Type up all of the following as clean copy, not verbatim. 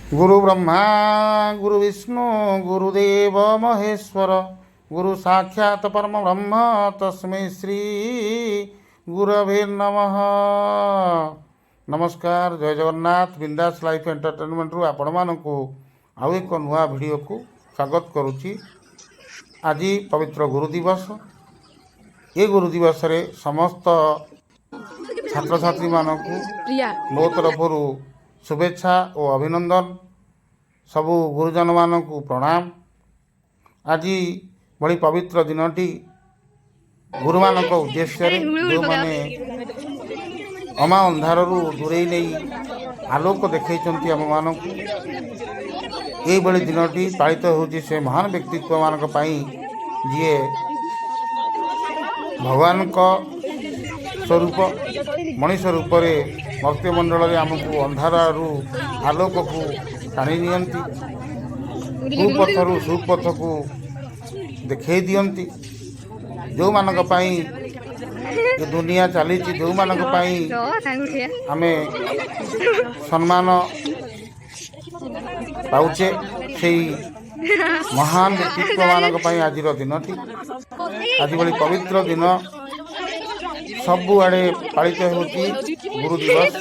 गुरु ब्रह्मा गुरु विष्णु गुरुदेव महेश्वर गुरु साक्षात परम ब्रह्म तस्मै श्री गुरवे नमः। नमस्कार, जय जगन्नाथ। बिंदास लाइफ एंटरटेनमेंट रु आपण मानकु आउ एक नुआ वीडियो को स्वागत करुच्ची। आज पवित्र गुरु दिवस। ये गुरु दिवस रे समस्त छात्र छात्री मानकु मो तरफ शुभेच्छा और अभिनंदन। सबु गुरुजन मानकु प्रणाम। आज बड़ी पवित्र दिनटी गुरु मानक उद्देश्य जो माने अमा अंधार दूरे नहीं आलोक देखई आम मानक ये बड़ी दिनटी पालित होची से महान व्यक्तित्व मानक पई जी भगवान का स्वरूप मनीष रूप में मर्त्यमंडल में आमको अंधार आलोक को टाणी नियंती, कुपथरु सुपथ को देखई दियंती। जो मानक पई ये दुनिया चली जो मानक पई आमे सम्मान पाउचे से महान व्यक्तित्व मानक पई आज दिनटी आज बड़ी पवित्र दिन सबु आड़े पालित होती गुरु दिवस।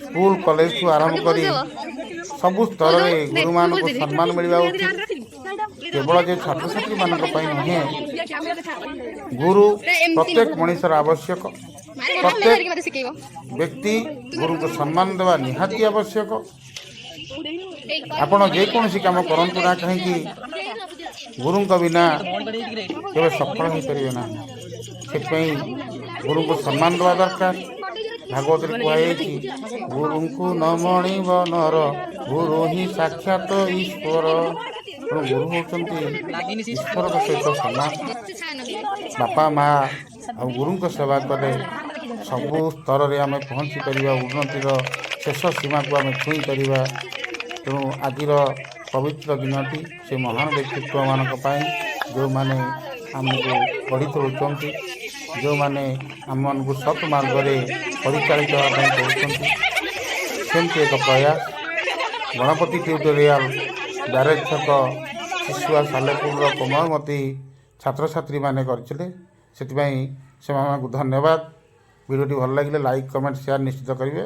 स्कूल कॉलेज को आरंभ करी सबु स्तर में गुरु मान को सम्मान मिलवा उचित। केवल जे छात्र छात्री मान नुहे गुरु प्रत्येक मनुष्यर आवश्यक। प्रत्येक व्यक्ति गुरु को सम्मान देवा निहाती आवश्यक। आपण जेकोसी काम करंतु ना कहीं गुरु बिना केवल सफल हो पारे ना। से गुरु को सम्मान देवा दरकार। भागवत कहुई गुरु को न मणिब नर गुरु ही साक्षात ईश्वर। गुरु होती ईश्वर सहित समान। बापा माँ आ गुरु सेवा कले सबु स्तर में आम पहुँची पार उन्नतिर शेष सीमा को आम छुई पार। तेणु आज पवित्र दिनटी से महान व्यक्तित्व मानक जो माने आमको गढ़ी तोड़ुंट, जो माने आम को सत मार्ग में परिचालित होती एक प्रयास गणपति ट्यूटोरियल ब्यारेज छक शिशुआ सालेपुर कोमलमती छात्र छात्री मैंने करते से धन्यवाद। वीडियो भल लगे लाइक कमेंट शेयर निश्चित करेंगे।